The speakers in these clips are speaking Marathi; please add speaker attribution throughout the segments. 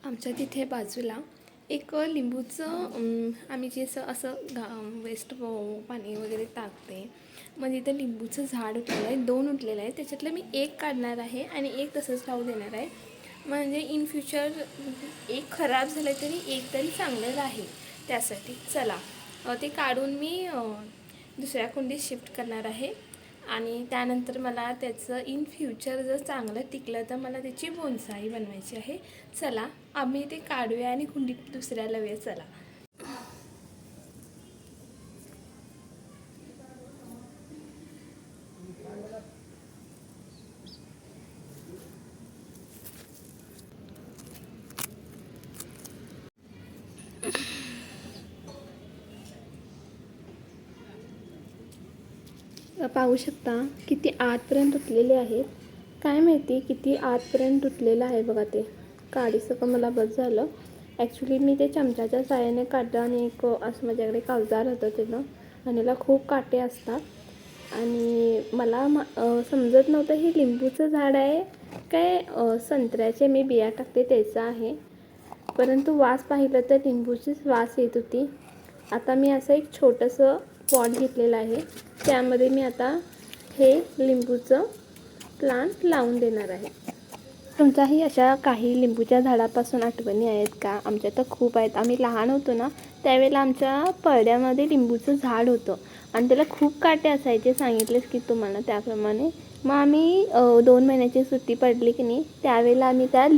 Speaker 1: आमच्या तिथे बाजूला एक लिंबूचं आम्ही जे असं वेस्ट पाणी वगैरे टाकते, मग तिथं लिंबूचं झाड उठलेलं आहे, 2 उठलेलं आहे. त्याच्यातलं मी एक काढणार आहे आणि एक तसंच राहू देणार आहे. म्हणजे इन फ्युचर एक खराब झालं तरी एक तरी चांगलं राहील. त्यासाठी चला ते काढून मी दुसऱ्या कुंडीत शिफ्ट करणार आहे. आणि त्यानंतर मला त्याचं इन फ्युचर जर चांगलं टिकलं तर मला त्याची बोन्साई बनवायची आहे. चला आम्ही ते काढूया आणि कुंडीत दुसऱ्या लावूया. चला पाहू शकता किती आतपर्यंत तुटलेले आहेत. काय माहिती किती आतपर्यंत तुटलेलं आहे बघा. ते काडीसकं मला बस झालं. ॲक्च्युली मी ते चमच्याच्या साहाय्याने काढलं आणि एक असं माझ्याकडे कावजार होतं त्यानं, आणि त्याला खूप काटे असतात. आणि मला समजत नव्हतं हे लिंबूचं झाड आहे काय संत्र्याचे मी बिया टाकते त्याचं आहे. परंतु वास पाहिलं तर लिंबूचीच वास येत होती. आता मी असं एक छोटंसं पॉट घेतलेलं आहे, त्यामध्ये मी आता हे लिंबूचं प्लांट लावून देणार आहे. तुमच्याही अशा काही लिंबूच्या झाडापासून आठवणी आहेत का? आमच्या तर खूप आहेत. आम्ही लहान होतो ना त्यावेळेला आमच्या परड्यामध्ये लिंबूचं झाड होतं आणि त्याला खूप काटे असायचे, सांगितलेच की तुम्हाला त्याप्रमाणे. मग आम्ही 2 महिन्याची सुट्टी पडली की नाही त्यावेळेला आम्ही त्या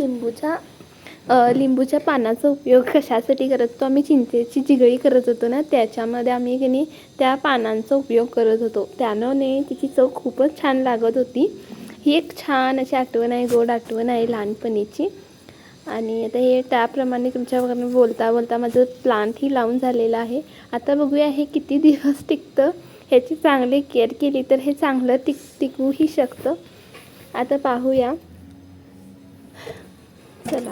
Speaker 1: लिंबूच्या पानाचा उपयोग कशासाठी करत होतो, आम्ही चिंचेची चिगळी करत होतो ना, त्याच्यामध्ये आम्ही की नाही त्या पानांचा उपयोग करत होतो. त्याने तिची चव खूपच छान लागत होती. ही एक छान अशी आठवण आहे, गोड आठवण आहे लहानपणीची. आणि आता हे त्याप्रमाणे तुमच्याबरोबर बोलता बोलता माझं प्लांटही लावून झालेलं आहे. आता बघूया हे किती दिवस टिकतं. ह्याची चांगली केअर केली तर हे चांगलं टिकूही शकतं. आता पाहूया. चला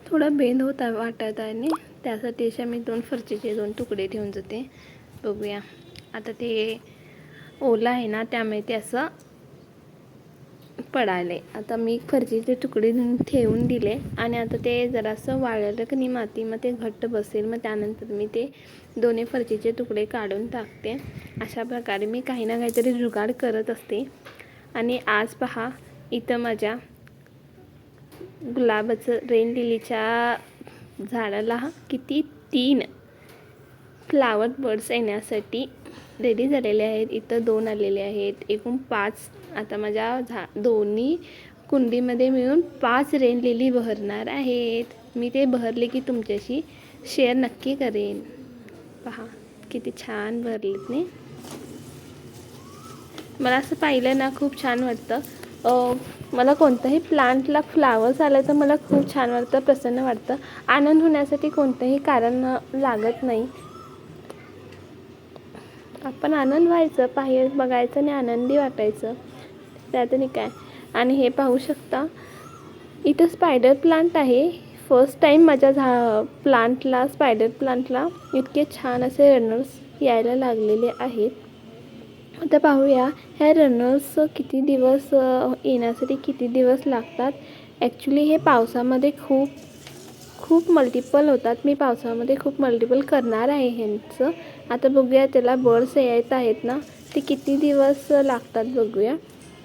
Speaker 1: थोडा बेंद होता वाटत आहे ना, त्यासाठी अशा मी 2 फरचीचे 2 तुकडे ठेवून जाते. बघूया आता ते ओला आहे ना त्यामुळे ते असं पडाले. आता मी फरचीचे तुकडे ठेवून दिले आणि आता ते जरासं वाळलं की नाही माती, मग ते घट्ट बसेल. मग त्यानंतर मी ते दोन्ही फरचीचे तुकडे काढून टाकते. अशा प्रकारे मी काही ना काहीतरी जुगाड करत असते. आणि आज पहा इथं माझ्या गुलाबाचं रेन लिलीच्या झाडाला किती 3 फ्लावर बर्ड्स येण्यासाठी रेडी झालेले आहेत. इथं 2 आलेले आहेत, एकूण 5. आता माझ्या दोन्ही कुंडीमध्ये मिळून 5 रेन लिली बहरणार आहेत. मी ते बहरले की तुमच्याशी शेअर नक्की करेन. पहा किती छान बहरलेत नाही. मला असं पाहिलं ना खूप छान वाटतं. मला कोणत्याही प्लांटला फ्लावर्स आले तर मला खूप छान वाटतं, प्रसन्न वाटतं. आनंद होण्यासाठी कोणतंही कारण लागत नाही. आपण आनंद व्हायचं, बाहेर बघायचं आणि आनंदी वाटायचं, त्यातनी काय. आणि हे पाहू शकता इथं स्पायडर प्लांट आहे. फर्स्ट टाईम माझ्या स्पायडर प्लांटला इतके छान असे रनर्स यायला लागलेले आहेत. आता पाहूया ह्या रनर्स किती दिवस येण्यासाठी किती दिवस लागतात. ॲक्च्युली हे पावसामध्ये खूप मल्टिपल होतात. मी पावसामध्ये खूप मल्टिपल करणार आहे ह्यांचं. आता बघूया त्याला बर्ड्स येत आहेत ना, ते किती दिवस लागतात बघूया.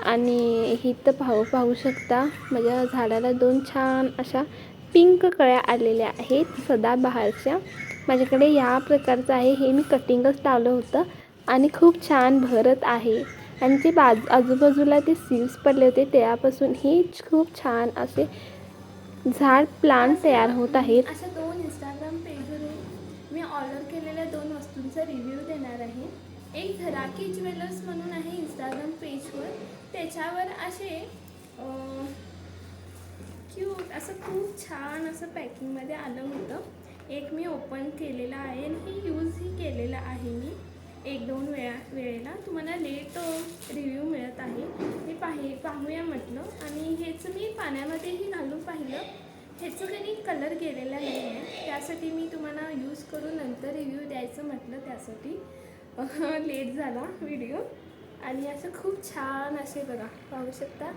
Speaker 1: आणि इथं पाहू शकता माझ्या झाडाला 2 छान अशा पिंक कळ्या आलेल्या आहेत सदाबहारच्या. माझ्याकडे या प्रकारचं आहे, हे मी कटिंगच लावलं होतं आणि खूप छान भरत आहे. आणि ते आजूबाजूला ते सीड्स पडले होते त्यापासून ही खूप छान असे झाड प्लांट तयार होत आहेत. अशा 2 इंस्टाग्राम पेजवरून मी ऑर्डर केलेल्या 2 वस्तूंचा रिव्ह्यू देणार आहे. एक झराकी ज्वेलर्स म्हणून आहे इंस्टाग्राम पेजवर, त्याच्यावर असे क्यूट असं खूप छान असं पॅकिंगमध्ये आलं होतं. एक मी ओपन केलेलं आहे आणि हे यूजही केलेलं आहे मी 1-2 वेळेला. तुम्हाला लेट रिव्ह्यू मिळत आहे. मी पाहूया म्हटलं आणि हेच मी पाण्यामध्येही घालून पाहिलं. ह्याचं काही कलर गेलेला नाही आहे, त्यासाठी मी तुम्हाला यूज करून नंतर रिव्ह्यू द्यायचं म्हटलं, त्यासाठी लेट झाला व्हिडिओ. आणि असं खूप छान असे बघा, पाहू शकता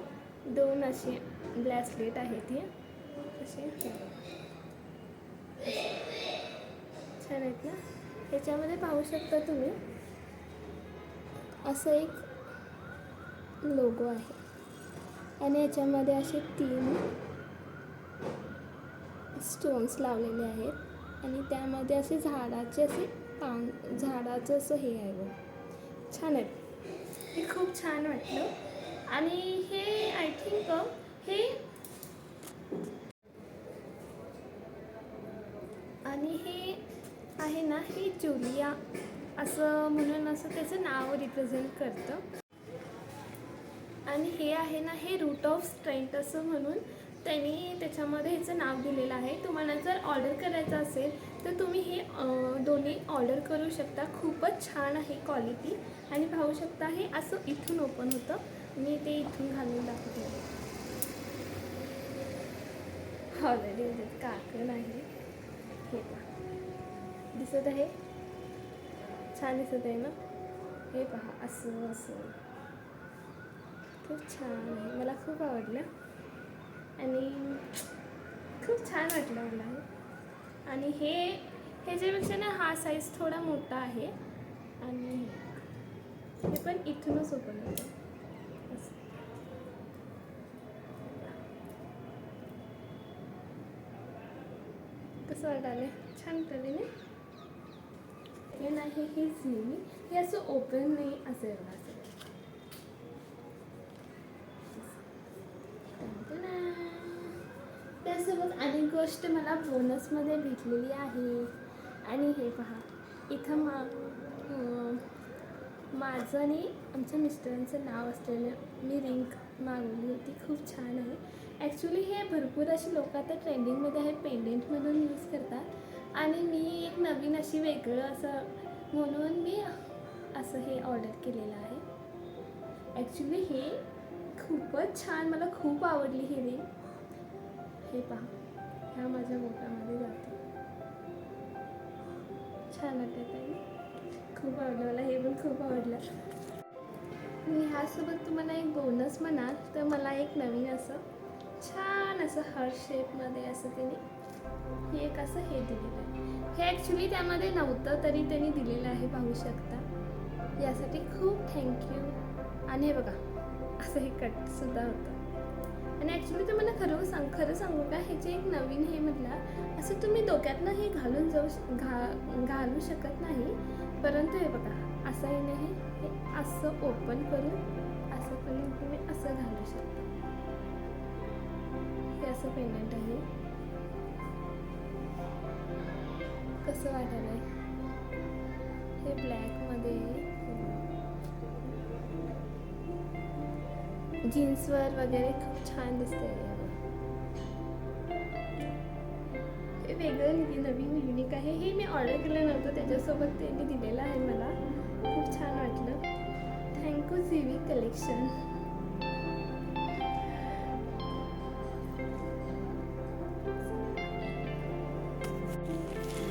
Speaker 1: 2 असे ब्रेसलेट आहेत हे असे छान आहेत ना. ह्याच्यामध्ये पाहू शकता तुम्ही असं एक लोगो आहे आणि याच्यामध्ये असे 3 स्टोन्स लावलेले आहेत आणि त्यामध्ये असे झाडाचे असे झाडाचं असं हे आहे बघ, छान आहेत. हे खूप छान वाटलं. आणि हे आय थिंक हे आहे ना, हे जुलिया असं म्हणून असं त्याचं नाव रिप्रेझेंट करतं. आणि हे आहे ना, हे रूट ऑफ स्ट्रेंथ असं म्हणून त्यांनी त्याच्यामध्ये ह्याचं नाव दिलेलं आहे. तुम्हाला जर ऑर्डर करायचं असेल तर तुम्ही हे दोन्ही ऑर्डर करू शकता. खूपच छान आहे क्वालिटी. आणि पाहू शकता हे असं इथून ओपन होतं. मी ते इथून घालून दाखवते. ऑलरेडी काकण आहे, हे पहा दिसत आहे, छान दिसत आहे ना. हे पहा असं असं खूप छान आहे, मला खूप आवडलं आणि खूप छान वाटलं मला हे. आणि ह्याच्यापेक्षा ना हा साईज थोडा मोठा आहे आणि हे पण इथूनच ओपन होतं असं. कसं वाटायला छान पडले. हे नाही, हेच नेहमी हे असं ओपन नाही असेल असं. त्यासोबत अनेक गोष्ट मला बोनसमध्ये भेटलेली आहे. आणि हे पहा इथं माझं आणि आमच्या मिस्टरांचं नाव असलेलं मी रिंग मागवली होती, खूप छान आहे. ॲक्च्युली हे भरपूर अशी लोक आता ट्रेंडिंगमध्ये आहे, पेंडेंट म्हणून यूज करतात. आणि मी एक नवीन अशी वेगळं असं म्हणून मी असं हे ऑर्डर केलेलं आहे. ॲक्च्युली हे खूपच छान, मला खूप आवडली ही रिंग. हे पहा, ह्या माझ्या बोटामध्ये जाते, छान वाटत आहे, खूप आवडलं मला. हे पण खूप आवडलं. मी ह्यासोबत तुम्हाला एक बोनस म्हणाल तर मला एक नवीन असं छान असं हार्ट शेपमध्ये असं त्यांनी हे एक असं हे दिलेलं आहे. हे ॲक्च्युली त्यामध्ये नव्हतं तरी त्यांनी दिलेलं आहे, पाहू शकता. यासाठी खूप थँक्यू. आणि हे बघा असं हे कटसुद्धा होतं. आणि ॲक्च्युली तुम्हाला खरं सांगू का, ह्याचे एक नवीन हे म्हटलं असं तुम्ही डोक्यातनं हे घालून घालू शकत नाही, परंतु हे बघा असं हे नाही, हे असं ओपन करून असं करून तुम्ही असं घालू शकता. हे असं पेंडंट आहे. कसं वाटायला आहे हे ब्लॅकमध्ये जीन्सवर वगैरे खूप छान दिसते. हे वेगळं नवीन युनिक आहे. हे मी ऑर्डर केलं नव्हतं, त्याच्यासोबत त्यांनी दिलेलं आहे मला, खूप छान वाटलं. थँक्यू झीवी कलेक्शन.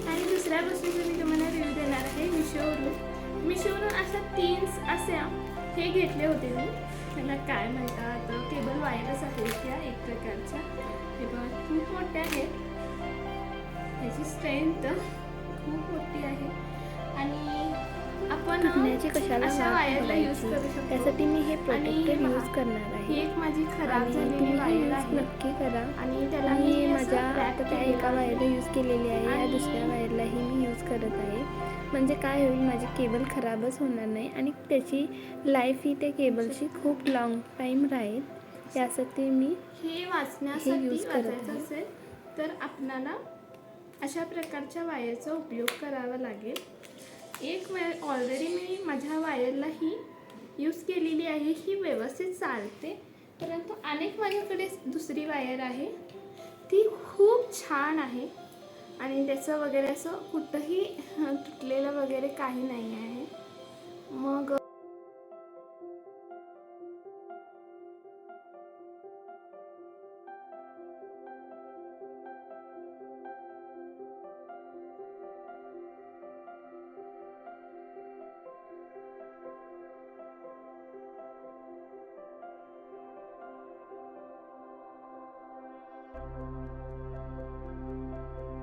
Speaker 1: आणि दुसऱ्या गोष्टीचं मी तुम्हाला रिव्ह्यू देणार आहे मिशोवरून अशा 3 अशा हे घेतले होते मी. त्याला काय म्हणतात, केबल वायरच आहेत त्या एक प्रकारच्या. हे बघा खूप मोठ्या आहेत, ह्याची स्ट्रेंथ खूप मोठी आहे. आणि आपण अशा वायरला यूज करू शकतो.
Speaker 2: त्यासाठी मी हे प्रोटेक्टेड यूज करणार आहे.
Speaker 1: ही एक माझी खराब झालेली वायर आहे,
Speaker 2: नक्की करा.
Speaker 1: आणि त्याला
Speaker 2: मी माझ्या आता त्या एका वायरला यूज केलेली आहे, या दुसऱ्या वायरलाही मी यूज करत आहे. म्हणजे काय होईल, माझी केबल खराबच होणार नाही आणि त्याची लाईफ ही त्या केबलची खूप लॉंग टाईम राहील. यासाठी मी
Speaker 1: हे वाचण्यासाठी वाचायचं असेल तर आपणाला अशा प्रकारच्या वायरचा उपयोग करावा लागेल. एक वायर ऑलरेडी मी माझ्या वायरला ही यूज केलेली आहे ही व्यवस्थित चालते, परंतु अनेक माझ्याकडे दुसरी वायर आहे ती खूप छान आहे आणि त्याचं वगैरे असं कुठंही तुटलेलं वगैरे काही नाही आहे. मग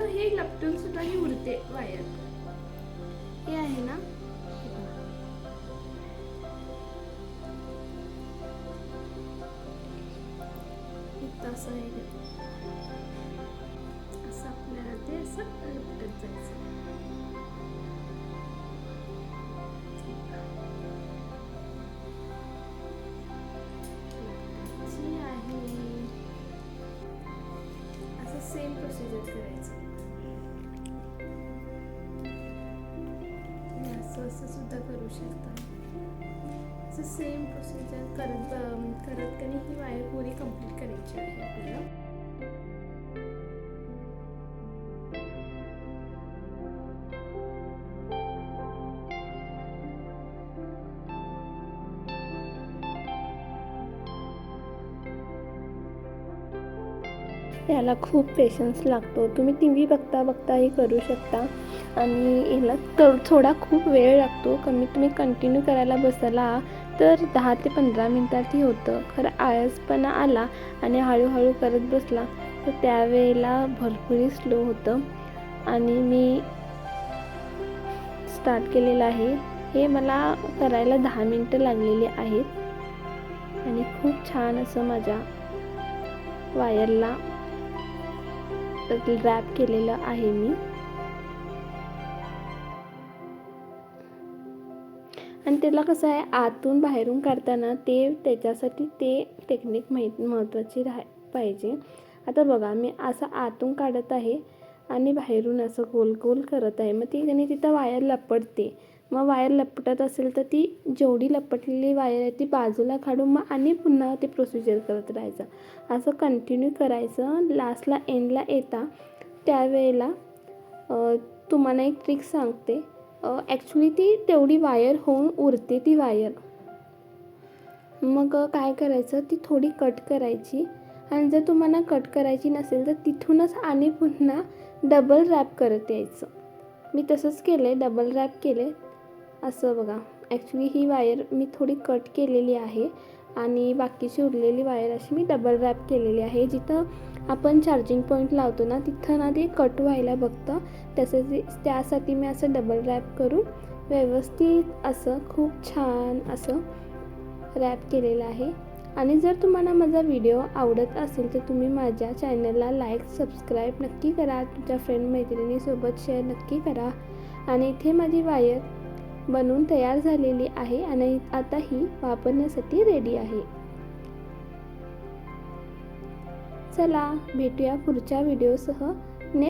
Speaker 1: हे लपटून सुद्धा ही उडते वायर. हे आहे ना, असं आहे, असं आपल्याला ते असं लपटत जायचं. असं सेम प्रोसिजर करायचं. असं सुद्धा करू शकता. असं सेम प्रोसिजर करत कधी ही वायर पुरी कंप्लीट करायची आहे आपल्याला. याला खूप पेशन्स लागतो. तुम्ही टी व्ही बघताही करू शकता आणि याला थोडा खूप वेळ लागतो. तुम्ही कंटिन्यू करायला बसला तर 10 ते 15 मिनिटात होतं. खरं आळसपणा आला आणि हळूहळू करत बसला तर त्यावेळेला भरपूर स्लो होतं. आणि मी स्टार्ट केलेलं आहे. हे मला करायला 10 मिनिटं लागलेली आहेत आणि खूप छान असं माझ्या वायरला रॅप केलेलं आहे मी. आणि त्याला कसं आहे, आतून बाहेरून काढताना त्याच्यासाठी ते टेक्निक महत्त्वाची पाहिजे. आता बघा, मी असं आतून काढत आहे आणि बाहेरून असं गोल गोल करत आहे. मग ती तिथं वायर लपटते. मग वायर लपटत असेल तर ती जेवढी लपटलेली वायर आहे ती बाजूला काढून मग आणि पुन्हा ते प्रोसिजर करत राहायचं. असं कंटिन्यू करायचं. लास्टला एंडला येता त्यावेळेला तुम्हाला एक ट्रिक सांगते. ॲक्च्युली ती तेवढी वायर होऊन उरते ती वायर. मग काय करायचं, ती थोडी कट करायची आणि जर तुम्हाला कट करायची नसेल तर तिथूनच आणि पुन्हा डबल रॅप करत यायचं. मी तसंच केलं आहे, डबल रॅप केले. असं बघा, ॲक्च्युली ही वायर मी थोडी कट केलेली आहे आणि बाकीची उरलेली वायर अशी मी डबल रॅप केलेली आहे. जिथं आपण चार्जिंग पॉईंट लावतो ना तिथं ना ते कट व्हायला बघतं, त्यासाठी मी असं डबल रॅप करून व्यवस्थित असं खूप छान असं रॅप केलेलं आहे. आणि जर तुम्हाला माझा व्हिडिओ आवडत असेल तर तुम्ही माझ्या चॅनलला लाईक सबस्क्राईब नक्की करा. तुमच्या फ्रेंड मैत्रिणीसोबत शेअर नक्की करा. आणि इथे माझी वायर बनवून तयार झालेली आहे आणि आता ही वापरण्यासाठी रेडी आहे. चला भेटूया पुढच्या व्हिडिओसह.